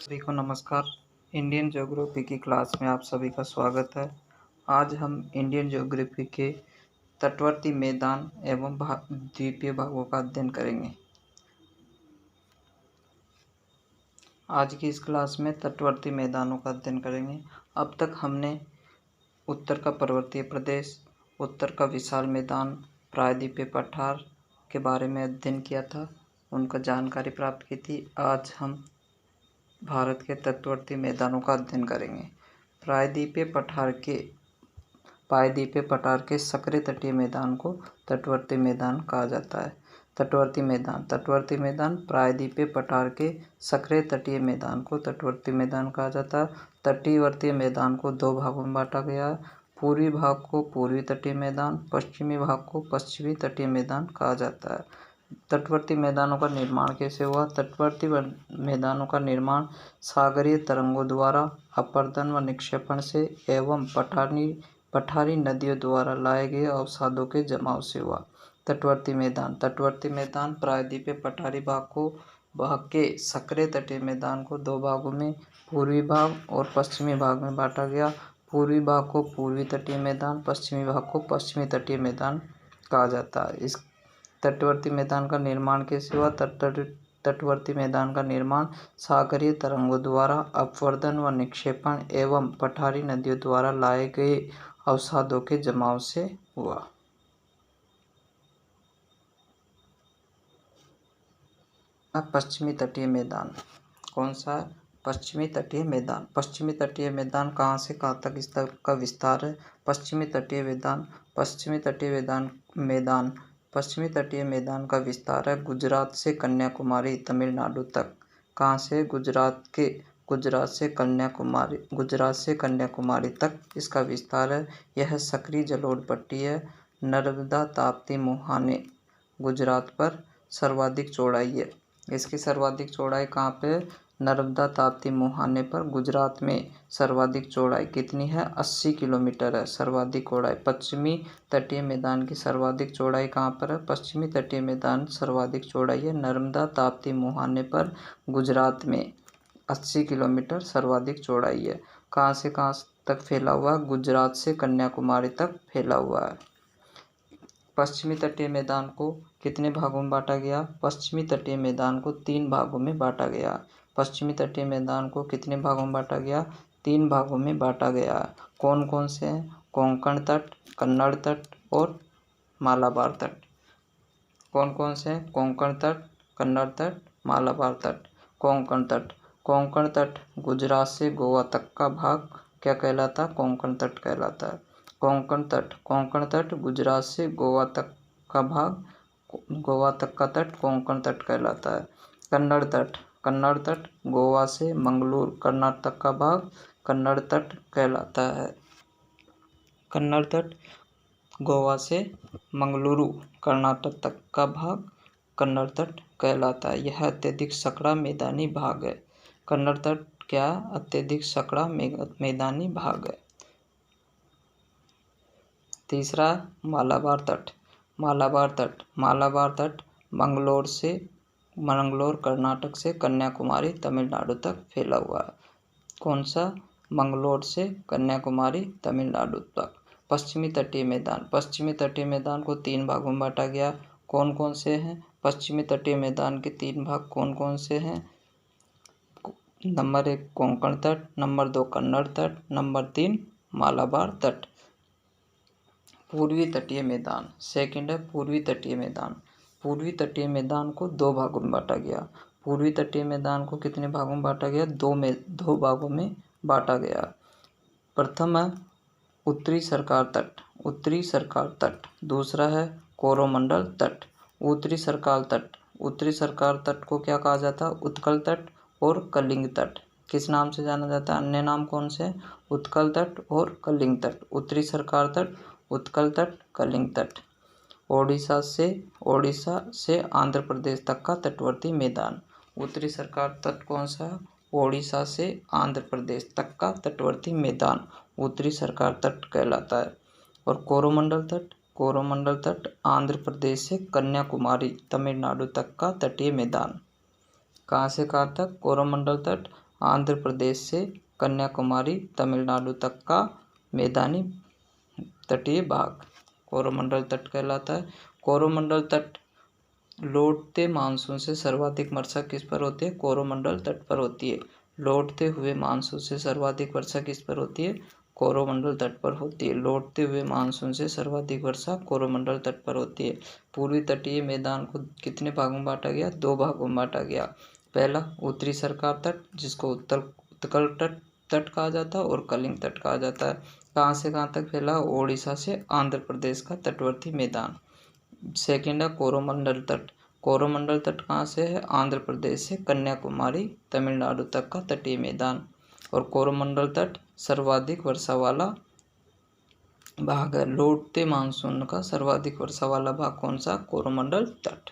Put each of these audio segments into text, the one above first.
सभी को नमस्कार। इंडियन ज्योग्राफी की क्लास में आप सभी का स्वागत है। आज हम इंडियन ज्योग्राफी के तटवर्ती मैदान एवं द्वीपीय भागों का अध्ययन करेंगे। आज की इस क्लास में तटवर्ती मैदानों का अध्ययन करेंगे। अब तक हमने उत्तर का पर्वतीय प्रदेश, उत्तर का विशाल मैदान, प्रायद्वीपीय पठार के बारे में अध्ययन किया था, उनका जानकारी प्राप्त की थी। आज हम भारत के तटवर्ती मैदानों का अध्ययन करेंगे। प्रायद्वीपीय पठार के सक्रिय तटीय मैदान को तटवर्ती मैदान कहा जाता है। तटवर्ती मैदान प्रायद्वीपीय पठार के सक्रिय तटीय मैदान को तटवर्ती मैदान कहा जाता है। तटीवर्ती मैदान को दो भागों में बांटा गया है। पूर्वी भाग को पूर्वी तटीय मैदान, पश्चिमी भाग को पश्चिमी तटीय मैदान कहा जाता है। तटवर्ती मैदानों का निर्माण कैसे हुआ? तटवर्ती मैदानों का निर्माण सागरीय तरंगों द्वारा अपरदन व निक्षेपण से एवं पठारी नदियों द्वारा लाए गए अवसादों के जमाव से हुआ। तटवर्ती मैदान प्रायद्वीपीय पठारी भाग के सक्रिय तटीय मैदान को दो भागों में पूर्वी भाग और पश्चिमी भाग में बांटा गया। पूर्वी भाग को पूर्वी तटीय मैदान, पश्चिमी भाग को पश्चिमी तटीय मैदान कहा जाता है। इस तटवर्ती मैदान का निर्माण कैसे हुआ? तटवर्ती मैदान का निर्माण सागरीय तरंगों द्वारा अपवर्दन व निक्षेपण एवं पठारी नदियों द्वारा लाए गए अवसादों के जमाव से हुआ। पश्चिमी तटीय मैदान कौन सा है? पश्चिमी तटीय मैदान। पश्चिमी तटीय मैदान कहाँ से कहाँ तक इसका विस्तार है? पश्चिमी तटीय मैदान का विस्तार है गुजरात से कन्याकुमारी तमिलनाडु तक। कहाँ से? गुजरात से कन्याकुमारी तक इसका विस्तार है। यह सक्रिय जलोढ़ पट्टी है। नर्मदा ताप्ती मुहाने गुजरात पर सर्वाधिक चौड़ाई है। इसकी सर्वाधिक चौड़ाई कहाँ पे? नर्मदा ताप्ती मुहाने पर गुजरात में सर्वाधिक चौड़ाई कितनी है? 80 किलोमीटर है सर्वाधिक चौड़ाई। पश्चिमी तटीय मैदान की सर्वाधिक चौड़ाई कहाँ पर है? पश्चिमी तटीय मैदान सर्वाधिक चौड़ाई है नर्मदा ताप्ती मुहाने पर गुजरात में 80 किलोमीटर सर्वाधिक चौड़ाई है। कहाँ से कहाँ तक फैला हुआ? गुजरात से कन्याकुमारी तक फैला हुआ है। पश्चिमी तटीय मैदान को कितने भागों में बांटा गया? पश्चिमी तटीय मैदान को 3 भागों में बांटा गया। पश्चिमी तटीय मैदान को कितने भागों में बांटा गया? 3 भागों में बांटा गया। कौन कौन से हैं? कोंकण तट, कन्नड़ तट और मालाबार तट। कौन कौन से हैं? कोंकण तट, कन्नड़ तट, मालाबार तट। कोंकण तट गुजरात से गोवा तक का भाग क्या कहलाता है? कोंकण तट कहलाता है। कोंकण तट गुजरात से गोवा तक का भाग, गोवा तक का तट कोंकण तट कहलाता है। कन्नड़ तट गोवा से मंगलूर कर्नाटक का भाग कन्नड़ तट कहलाता है। कन्नड़ तट गोवा से मंगलुरु कर्नाटक तक का भाग कन्नड़ तट कहलाता है। यह अत्यधिक सकड़ा मैदानी भाग है। कन्नड़ तट क्या? अत्यधिक सकड़ा मैदानी भाग है। तीसरा मालाबार तट मंगलोर कर्नाटक से कन्याकुमारी तमिलनाडु तक फैला हुआ है। कौन सा? मंगलोर से कन्याकुमारी तमिलनाडु तक। पश्चिमी तटीय मैदान को 3 भागों में बांटा गया। कौन कौन से हैं? पश्चिमी तटीय मैदान के 3 भाग कौन कौन से हैं? नंबर 1 कोंकण तट, नंबर 2 कन्नड़ तट, नंबर 3 मालाबार तट। पूर्वी तटीय मैदान सेकंड है। पूर्वी तटीय मैदान को 2 भागों में बांटा गया। पूर्वी तटीय मैदान को कितने भागों में बांटा गया? 2 भागों में बांटा गया। प्रथम है उत्तरी सरकार तट, दूसरा है कोरोमंडल तट। उत्तरी सरकार तट को क्या कहा जाता है? उत्कल तट और कलिंग तट। किस नाम से जाना जाता है? अन्य नाम कौन से? उत्कल तट और कलिंग तट। उत्तरी सरकार तट, उत्कल तट, कलिंग तट। ओडिशा से आंध्र प्रदेश तक का तटवर्ती मैदान। उत्तरी सरकार तट कौन सा है? ओडिशा से आंध्र प्रदेश तक का तटवर्ती मैदान उत्तरी सरकार तट कहलाता है। और कोरोमंडल तट आंध्र प्रदेश से कन्याकुमारी तमिलनाडु तक का तटीय मैदान। कहाँ से कहाँ तक? कोरोमंडल तट आंध्र प्रदेश से कन्याकुमारी तमिलनाडु तक का मैदानी तटीय भाग कोरोमंडल तट कहलाता है। कोरोमंडल तट लौटते मानसून से सर्वाधिक वर्षा किस पर होती है? कोरोमंडल तट पर होती है। लौटते हुए मानसून से सर्वाधिक वर्षा किस पर होती है? कोरोमंडल तट पर होती है। लौटते हुए मानसून से सर्वाधिक वर्षा कोरोमंडल तट पर होती है। पूर्वी तटीय मैदान को कितने भागों में बांटा गया? 2 भागों में बांटा गया। पहला उत्तरी सरकार तट, जिसको उत्कल तट कहा जाता है और कलिंग तट कहा जाता है। कहाँ से कहाँ तक फैला? ओडिशा से आंध्र प्रदेश का तटवर्ती मैदान। सेकेंड है कोरोमंडल तट। कोरोमंडल तट कहाँ से है? आंध्र प्रदेश से कन्याकुमारी तमिलनाडु तक का तटीय मैदान। और कोरोमंडल तट सर्वाधिक वर्षा वाला भाग है। लौटते मानसून का सर्वाधिक वर्षा वाला भाग कौन सा? कोरोमंडल तट।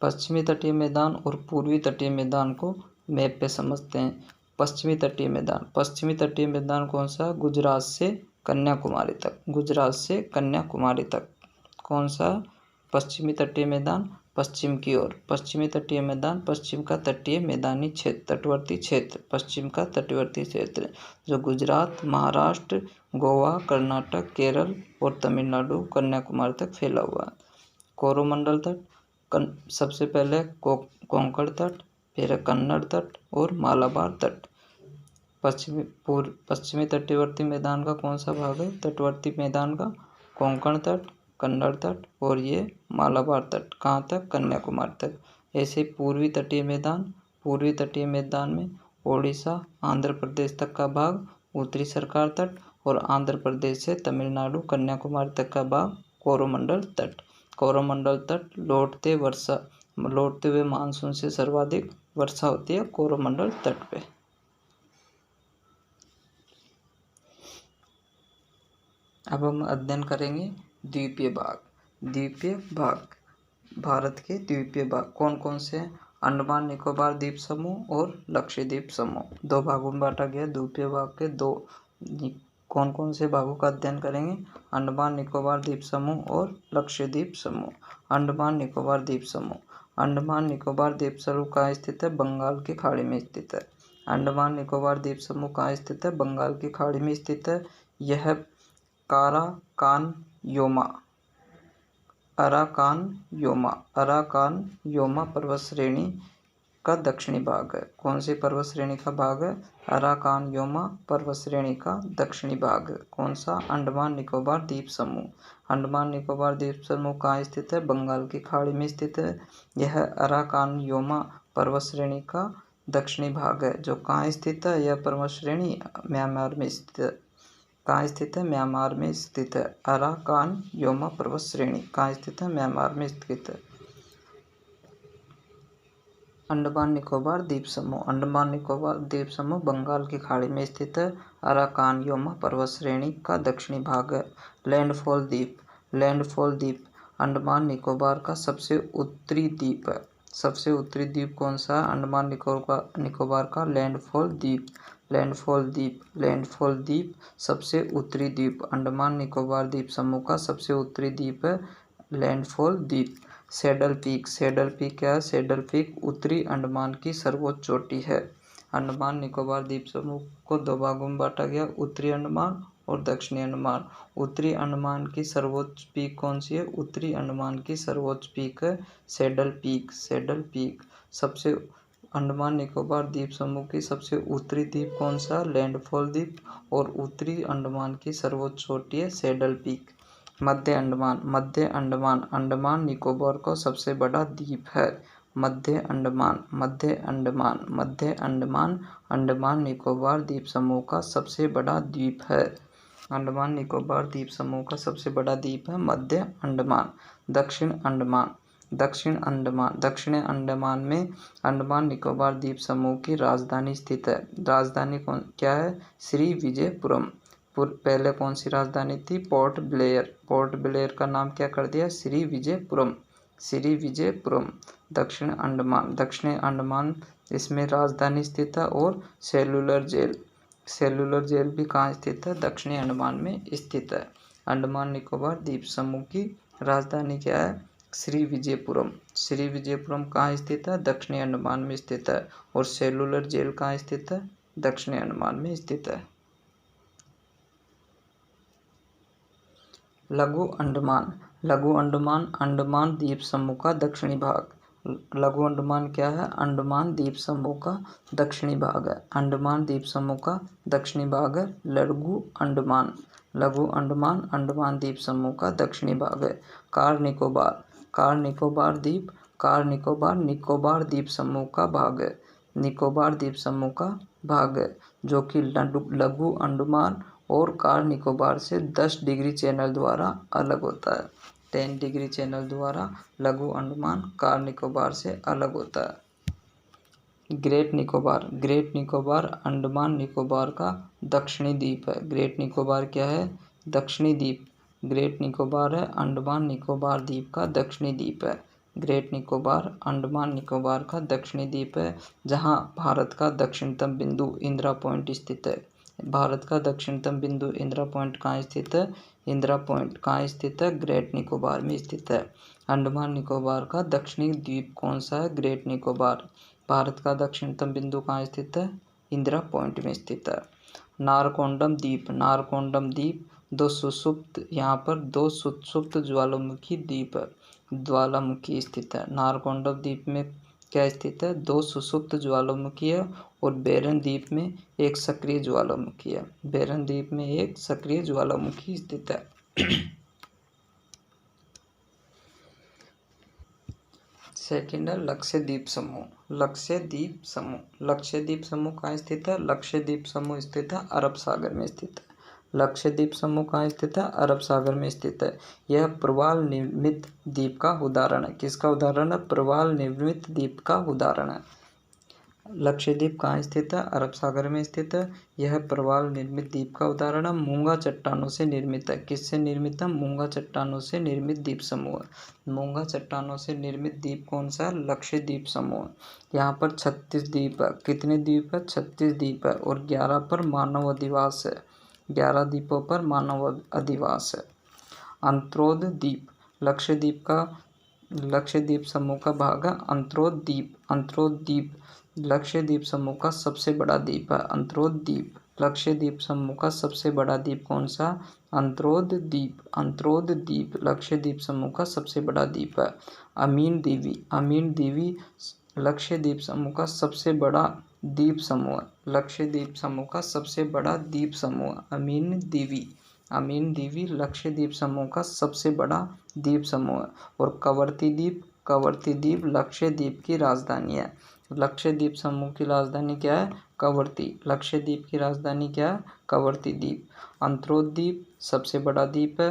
पश्चिमी तटीय मैदान और पूर्वी तटीय मैदान को मैप पे समझते हैं। पश्चिमी तटीय मैदान कौन सा? गुजरात से कन्याकुमारी तक। गुजरात से कन्याकुमारी तक कौन सा? पश्चिमी तटीय मैदान पश्चिम की ओर। पश्चिमी तटीय मैदान पश्चिम का तटीय मैदानी क्षेत्र, तटवर्ती क्षेत्र, पश्चिम का तटवर्ती क्षेत्र जो गुजरात, महाराष्ट्र, गोवा, कर्नाटक, केरल और तमिलनाडु, कन्याकुमारी तक फैला हुआ है। कोरोमंडल तट सबसे पहले कोंकण तट, फिर कन्नड़ तट और मालाबार तट। पश्चिमी तटवर्ती मैदान का कौन सा भाग है? तटवर्ती मैदान का कोंकण तट, कन्नड़ तट और ये मालाबार तट। कहाँ तक? कन्याकुमारी तक। ऐसे पूर्वी तटीय मैदान में ओडिशा, आंध्र प्रदेश तक का भाग, उत्तरी सरकार तट और आंध्र प्रदेश से तमिलनाडु, कन्याकुमारी तक का भाग कोरोमंडल तट। कोरोमंडल तट लौटते हुए मानसून से सर्वाधिक वर्षा होती है कोरोमंडल तट पे। अब हम अध्ययन करेंगे द्वीपीय भाग। भारत के द्वीपीय भाग कौन कौन से हैं? अंडमान निकोबार द्वीप समूह और लक्षद्वीप समूह। 2 भागों में बांटा गया द्वीपीय भाग के। 2 कौन कौन से भागों का अध्ययन करेंगे? अंडमान निकोबार द्वीप समूह और लक्षद्वीप समूह। अंडमान निकोबार द्वीप समूह कहाँ स्थित है? बंगाल की खाड़ी में स्थित है। अंडमान निकोबार द्वीप समूह कहाँ स्थित है? बंगाल की खाड़ी में स्थित है। यह अराकान योमा पर्वत श्रेणी का दक्षिणी भाग है। कौन सी पर्वत श्रेणी का भाग है? अराकान योमा पर्वत श्रेणी का दक्षिणी भाग है। कौन सा? अंडमान निकोबार द्वीप समूह। अंडमान निकोबार द्वीप समूह कहाँ स्थित है? बंगाल की खाड़ी में स्थित है। यह अराकान योमा पर्वत श्रेणी का दक्षिणी भाग है। जो कहाँ स्थित है? यह पर्वत श्रेणी म्यांमार में स्थित है। कहाँ स्थित है? म्यांमार में स्थित है। अराकान योमा पर्वत श्रेणी कहाँ स्थित है? म्यांमार में स्थित है। अंडमान निकोबार द्वीप समूह बंगाल की खाड़ी में स्थित है। अराकान योमा पर्वत श्रेणी का दक्षिणी भाग है। लैंडफॉल द्वीप अंडमान निकोबार का सबसे उत्तरी द्वीप है। सबसे उत्तरी द्वीप कौन सा है? अंडमान निकोबार का लैंडफॉल द्वीप सबसे उत्तरी द्वीप। अंडमान निकोबार द्वीप समूह का सबसे उत्तरी द्वीप है लैंडफॉल द्वीप। सैडल पीक क्या है? सैडल पीक उत्तरी अंडमान की सर्वोच्च चोटी है। अंडमान निकोबार द्वीप समूह को 2 भागों में बांटा गया, उत्तरी अंडमान और दक्षिणी अंडमान। उत्तरी अंडमान की सर्वोच्च पीक कौन सी है? उत्तरी अंडमान की सर्वोच्च पीक है सैडल पीक। सबसे अंडमान निकोबार द्वीप समूह की सबसे उत्तरी द्वीप कौन सा? लैंडफॉल द्वीप। और उत्तरी अंडमान की सर्वोच्च चोटी है सैडल पीक। मध्य अंडमान निकोबार का सबसे बड़ा द्वीप है। मध्य अंडमान अंडमान निकोबार द्वीप समूह का सबसे बड़ा द्वीप है। अंडमान निकोबार द्वीप समूह का सबसे बड़ा द्वीप है मध्य अंडमान। दक्षिण अंडमान में अंडमान निकोबार द्वीप समूह की राजधानी स्थित है। राजधानी क्या है? श्री विजयपुरम। पहले कौन सी राजधानी थी? पोर्ट ब्लेयर का नाम क्या कर दिया? श्री विजयपुरम। दक्षिण अंडमान इसमें राजधानी स्थित है और सेलुलर जेल भी कहाँ स्थित है? दक्षिणी अंडमान में स्थित है। अंडमान निकोबार द्वीप समूह की राजधानी क्या है? श्री विजयपुरम कहाँ स्थित है? दक्षिणी अंडमान में स्थित है। और सेलुलर जेल कहाँ स्थित है? दक्षिणी अंडमान में स्थित है। लघु अंडमान अंडमान द्वीप समूह का दक्षिणी भाग। लघु अंडमान क्या है? अंडमान द्वीप समूह का दक्षिणी भाग है। अंडमान द्वीप समूह का दक्षिणी भाग है लघु अंडमान अंडमान द्वीप समूह का दक्षिणी भाग है। कार निकोबार निकोबार द्वीप समूह का भाग है। निकोबार द्वीप समूह का भाग है, जो कि लघु अंडमान और कार निकोबार से 10 डिग्री चैनल द्वारा अलग होता है। 10 डिग्री चैनल द्वारा लघु अंडमान कार निकोबार से अलग होता है। ग्रेट निकोबार अंडमान निकोबार का दक्षिणी द्वीप है। ग्रेट निकोबार क्या है? दक्षिणी द्वीप। ग्रेट निकोबार है अंडमान निकोबार द्वीप का दक्षिणी द्वीप है। ग्रेट निकोबार अंडमान निकोबार का दक्षिणी द्वीप है, जहां भारत का दक्षिणतम बिंदु इंदिरा पॉइंट स्थित है। भारत का दक्षिणतम बिंदु इंदिरा पॉइंट कहाँ स्थित है? इंदिरा पॉइंट कहाँ स्थित है? ग्रेट निकोबार में स्थित है। अंडमान निकोबार का दक्षिणी द्वीप कौन सा है? ग्रेट निकोबार। भारत का दक्षिणतम बिंदु कहाँ स्थित है? इंदिरा पॉइंट में स्थित है। नारकोंडम द्वीप यहाँ पर दो सुषुप्त ज्वालामुखी द्वीप ज्वालामुखी स्थित है। नारकोंडम द्वीप में क्या स्थित है? 2 सुषुप्त ज्वालामुखी है और बेरन द्वीप में एक सक्रिय ज्वालामुखी है। बेरन द्वीप में एक सक्रिय ज्वालामुखी स्थित है। सेकंड है लक्षद्वीप समूह कहाँ स्थित है? लक्षद्वीप समूह स्थित है अरब सागर में स्थित है। लक्षद्वीप समूह कहाँ स्थित है? अरब सागर में स्थित है। यह प्रवाल निर्मित द्वीप का उदाहरण है। किसका उदाहरण है? प्रवाल निर्मित द्वीप का उदाहरण है। लक्षद्वीप कहाँ स्थित है? अरब सागर में स्थित है। यह प्रवाल निर्मित द्वीप का उदाहरण है। मूंगा चट्टानों से निर्मित है। किससे निर्मित है? मूंगा चट्टानों से निर्मित द्वीप समूह है। मूंगा चट्टानों से निर्मित द्वीप कौन सा है? लक्षद्वीप समूह। यहाँ पर 36 द्वीप है। कितने द्वीप है? 36 द्वीप है और 11 पर मानव अधिवास है। 11 द्वीपों पर मानव अधिवास है। अंत्रोद द्वीप लक्षद्वीप समूह का भाग है। अंत्रोद द्वीप लक्षद्वीप समूह का सबसे बड़ा द्वीप है। अंत्रोद द्वीप लक्षद्वीप समूह का सबसे बड़ा द्वीप कौन सा? अंत्रोद द्वीप लक्षद्वीप समूह का सबसे बड़ा द्वीप है। अमीन दीवी लक्षद्वीप समूह का सबसे बड़ा द्वीप समूह। लक्षद्वीप समूह का सबसे बड़ा द्वीप समूह अमीन दीवी लक्षद्वीप समूह का सबसे बड़ा द्वीप समूह है। और कवरती द्वीप लक्षद्वीप की राजधानी है। लक्षद्वीप समूह की राजधानी क्या है? कवरती। लक्षद्वीप की राजधानी क्या है? कवरती द्वीप। अंत्रोद द्वीप सबसे बड़ा द्वीप है।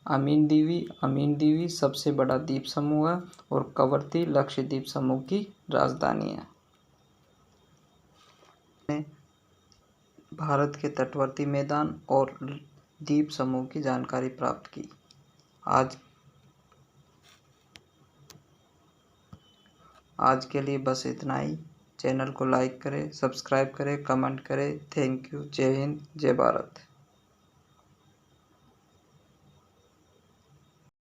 अमीन दीवी सबसे बड़ा द्वीप समूह है और कवरती लक्षद्वीप समूह की राजधानी है। भारत के तटवर्ती मैदान और द्वीप समूह की जानकारी प्राप्त की। आज के लिए बस इतना ही। चैनल को लाइक करें, सब्सक्राइब करें, कमेंट करें। Thank you. जय हिंद, जय भारत।